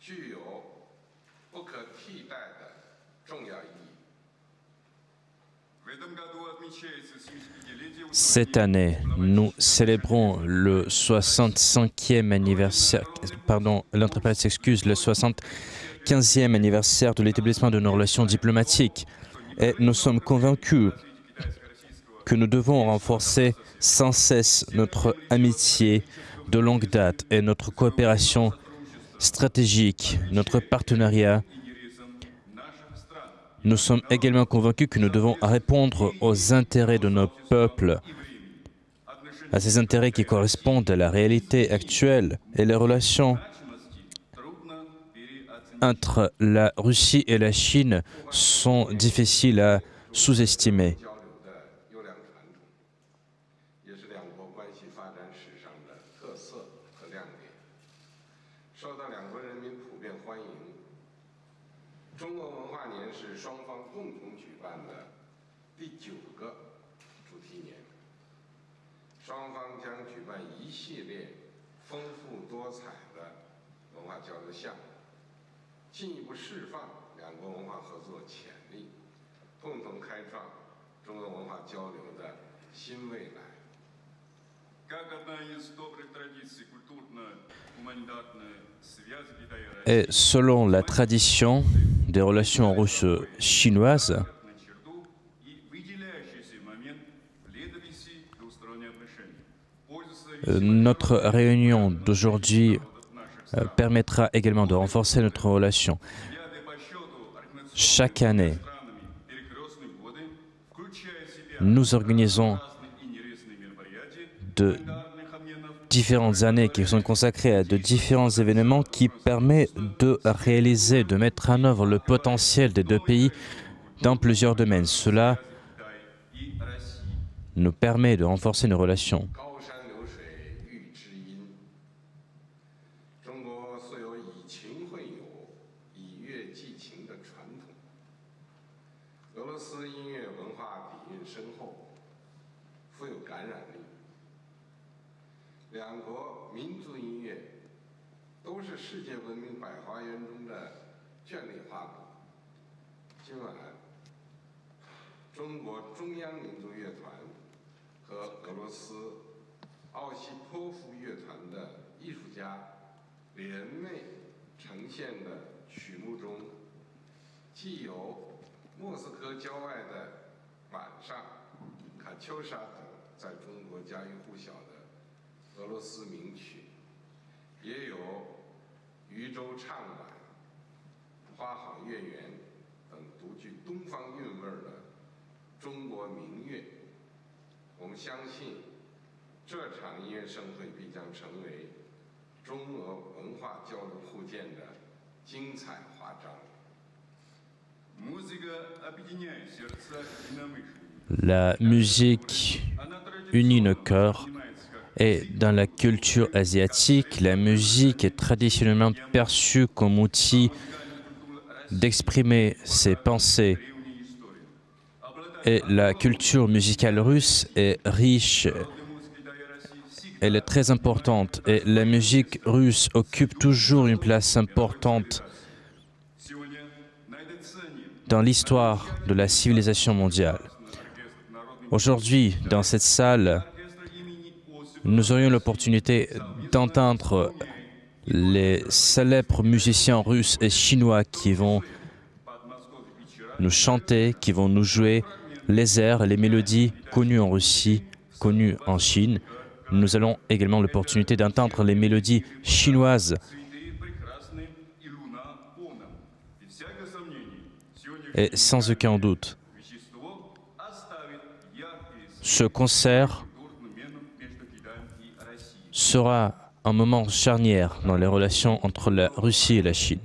具有不可替代的重要意义。 Cette année, nous célébrons le 65e anniversaire, le 75e anniversaire de l'établissement de nos relations diplomatiques. Et nous sommes convaincus que nous devons renforcer sans cesse notre amitié de longue date et notre coopération stratégique, notre partenariat. Nous sommes également convaincus que nous devons répondre aux intérêts de nos peuples, à ces intérêts qui correspondent à la réalité actuelle. Et les relations entre la Russie et la Chine sont difficiles à sous-estimer. Et selon la tradition des relations russes-chinoises, notre réunion d'aujourd'hui permettra également de renforcer notre relation. Chaque année, nous organisons de différentes années qui sont consacrées à de différents événements qui permettent de réaliser, de mettre en œuvre le potentiel des deux pays dans plusieurs domaines. Cela nous permet de renforcer nos relations. La musique unit nos cœurs et dans la culture asiatique, la musique est traditionnellement perçue comme outil d'exprimer ses pensées. Et la culture musicale russe est riche, elle est très importante et la musique russe occupe toujours une place importante dans l'histoire de la civilisation mondiale. Aujourd'hui, dans cette salle, nous aurions l'opportunité d'entendre les célèbres musiciens russes et chinois qui vont nous chanter, qui vont nous jouer les airs et les mélodies connues en Russie, connues en Chine. Nous allons également l'opportunité d'entendre les mélodies chinoises. Et sans aucun doute, ce concert sera un moment charnière dans les relations entre la Russie et la Chine.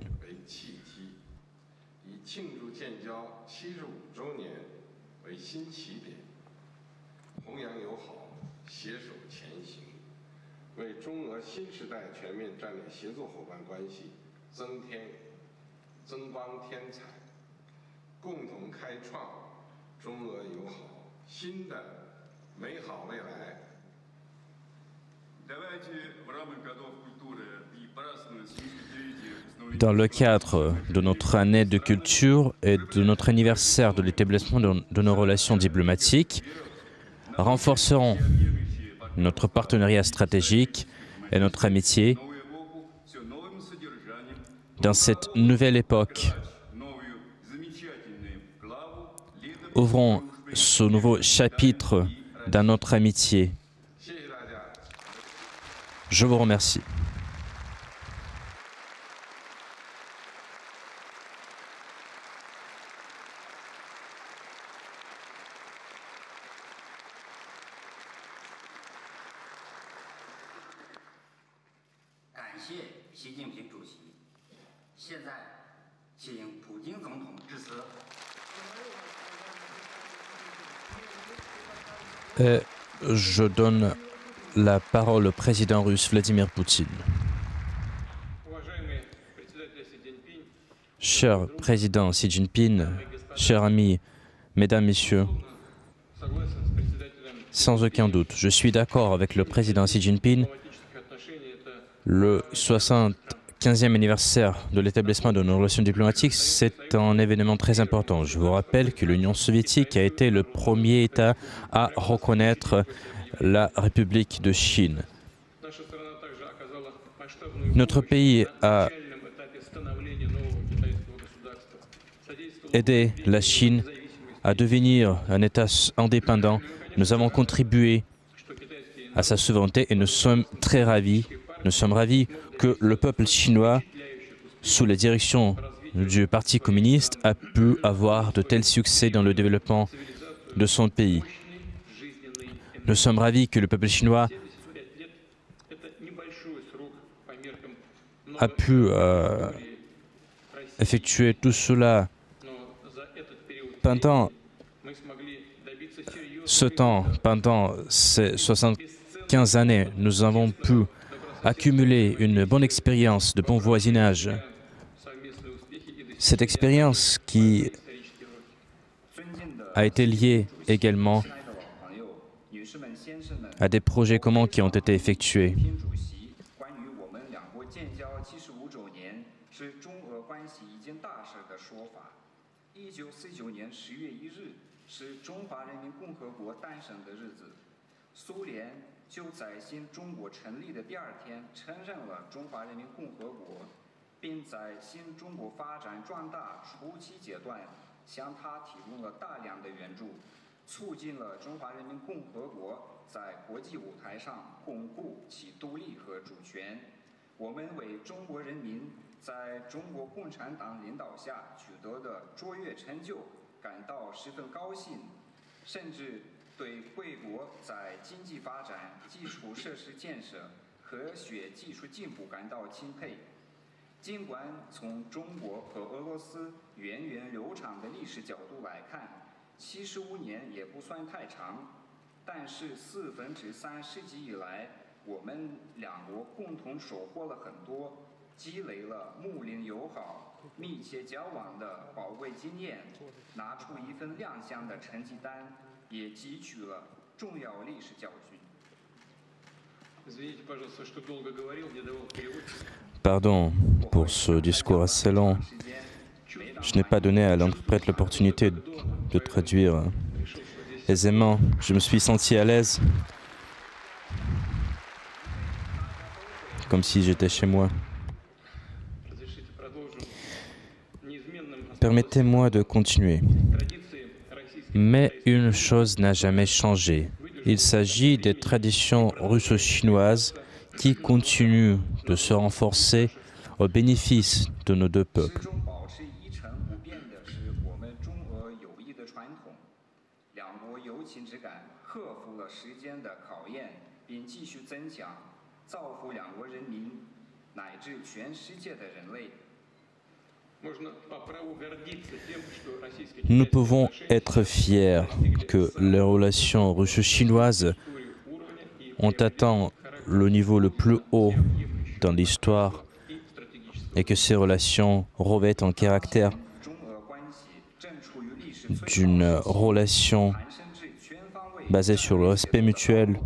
dans le cadre de notre année de culture et de notre anniversaire de l'établissement de nos relations diplomatiques, renforcerons notre partenariat stratégique et notre amitié dans cette nouvelle époque. Ouvrons ce nouveau chapitre dans notre amitié. Je vous remercie. Je donne la parole au président russe Vladimir Poutine. Cher président Xi Jinping, chers amis, mesdames, messieurs, sans aucun doute, je suis d'accord avec le président Xi Jinping. Le 75e anniversaire de l'établissement de nos relations diplomatiques, c'est un événement très important. Je vous rappelle que l'Union soviétique a été le premier État à reconnaître la République de Chine. Notre pays a aidé la Chine à devenir un État indépendant. Nous avons contribué à sa souveraineté et nous sommes très ravis. Nous sommes ravis que le peuple chinois, sous la direction du Parti communiste, a pu avoir de tels succès dans le développement de son pays. Nous sommes ravis que le peuple chinois a pu effectuer tout cela pendant ce temps, pendant ces 75 années. Nous avons pu accumuler une bonne expérience de bon voisinage. Cette expérience qui a été liée également à des projets communs qui ont été effectués. Pardon pour ce discours assez long. Je n'ai pas donné à l'interprète l'opportunité de traduire aisément. Je me suis senti à l'aise, comme si j'étais chez moi. Permettez-moi de continuer. Mais une chose n'a jamais changé. Il s'agit des traditions russo-chinoises qui continuent de se renforcer au bénéfice de nos deux peuples. Nous pouvons être fiers que les relations russo-chinoises ont atteint le niveau le plus haut dans l'histoire et que ces relations revêtent un caractère d'une relation basée sur le respect mutuel.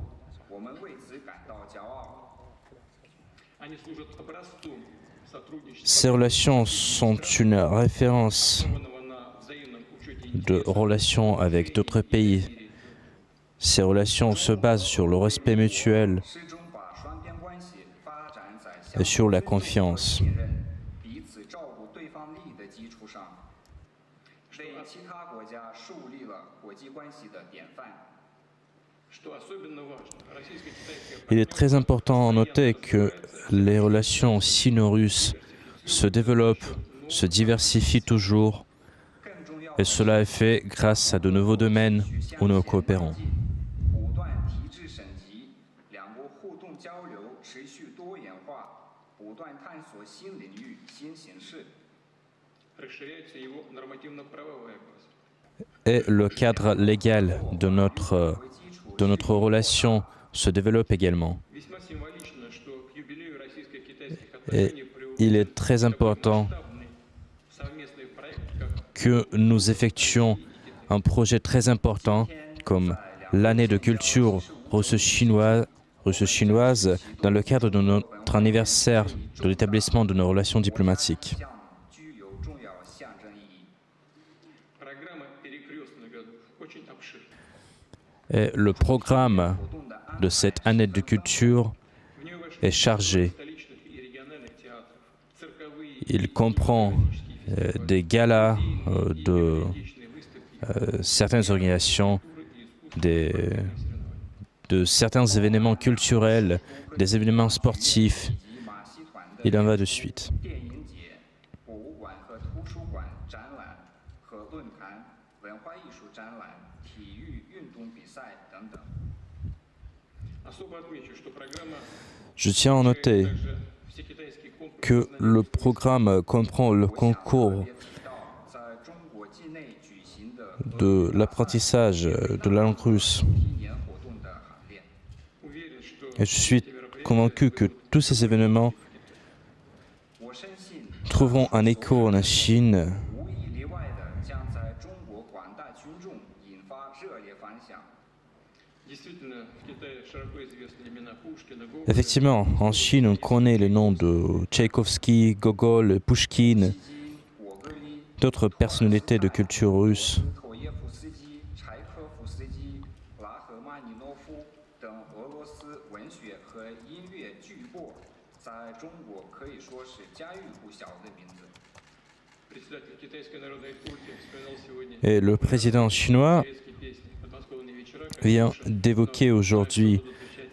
Ces relations sont une référence de relations avec d'autres pays. Ces relations se basent sur le respect mutuel et sur la confiance. Il est très important de noter que les relations sino-russes se développent, se diversifient toujours, et cela est fait grâce à de nouveaux domaines où nous coopérons. Et le cadre légal de notre relation se développe également. Et il est très important que nous effectuions un projet très important comme l'année de culture russo-chinoise dans le cadre de notre anniversaire de l'établissement de nos relations diplomatiques. Et le programme de cette année de culture est chargé. Il comprend des galas de certaines organisations, de certains événements culturels, des événements sportifs. Il en va de suite. Je tiens à noter que le programme comprend le concours de l'apprentissage de la langue russe. Et je suis convaincu que tous ces événements trouveront un écho en Chine. Effectivement, en Chine, on connaît les noms de Tchaïkovski, Gogol, Pouchkine, d'autres personnalités de culture russe. Et le président chinois vient d'évoquer aujourd'hui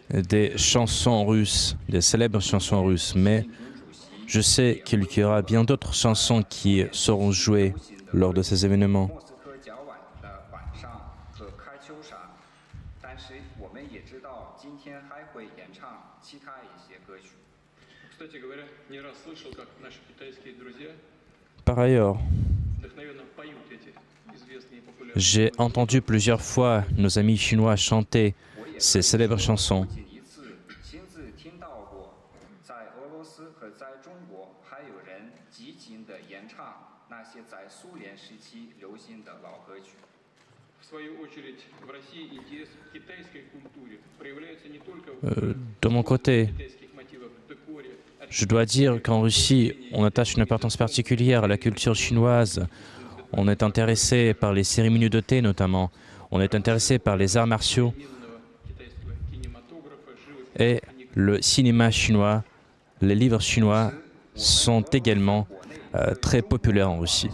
des chansons russes, des célèbres chansons russes, mais je sais qu'il y aura bien d'autres chansons qui seront jouées lors de ces événements. Par ailleurs, j'ai entendu plusieurs fois nos amis chinois chanter ces célèbres chansons. De mon côté, je dois dire qu'en Russie, on attache une importance particulière à la culture chinoise. On est intéressé par les cérémonies de thé notamment. On est intéressé par les arts martiaux et le cinéma chinois. Les livres chinois sont également très populaires en Russie.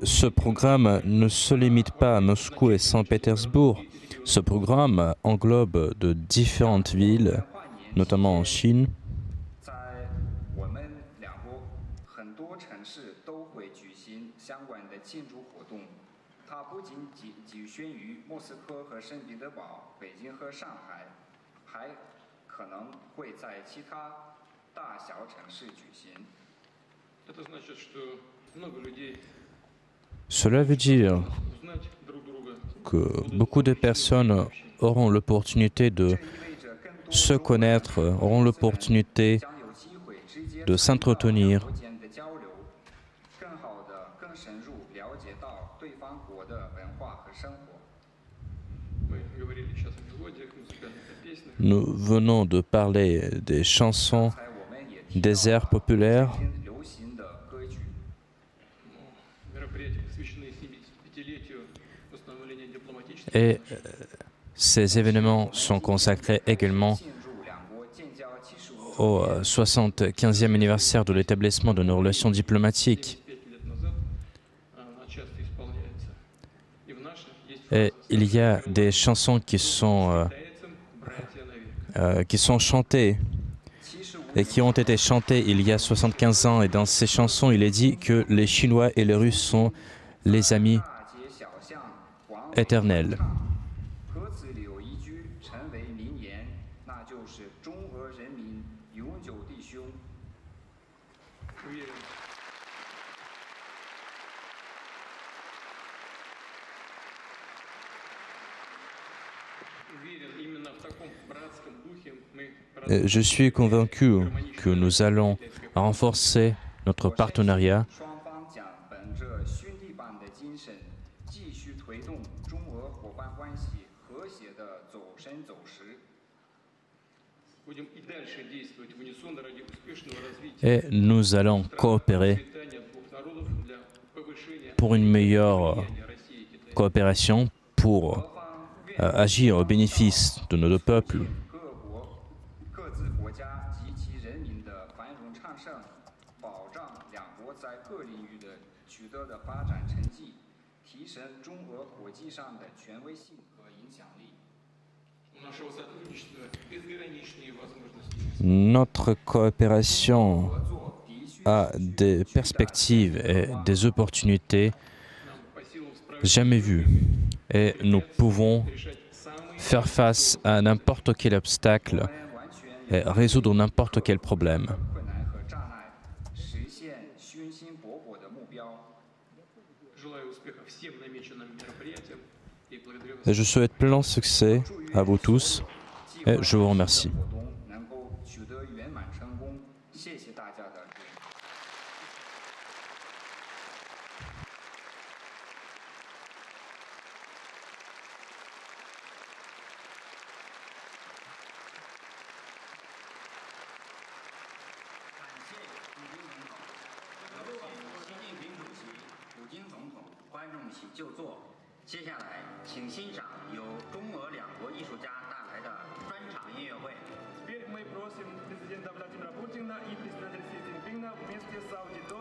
Ce programme ne se limite pas à Moscou et Saint-Pétersbourg. Ce programme englobe de différentes villes, notamment en Chine. 宣于莫斯科和圣彼得堡、北京和上海，还可能会在其他大小城市举行。 Cela veut dire que beaucoup de personnes auront l'opportunité de se connaître, auront l'opportunité de s'entretenir. Nous venons de parler des chansons, des airs populaires. Et ces événements sont consacrés également au 75e anniversaire de l'établissement de nos relations diplomatiques. Et il y a des chansons qui sont chantées et qui ont été chantées il y a 75 ans. Et dans ces chansons, il est dit que les Chinois et les Russes sont les amis éternels. Je suis convaincu que nous allons renforcer notre partenariat et nous allons coopérer pour une meilleure coopération, pour agir au bénéfice de nos deux peuples. Notre coopération a des perspectives et des opportunités jamais vues et nous pouvons faire face à n'importe quel obstacle et résoudre n'importe quel problème. Et je souhaite plein succès à vous tous et je vous remercie. Мы просим президента Владимира Путина и председателя Си Цзиньпина вместе с аудиторией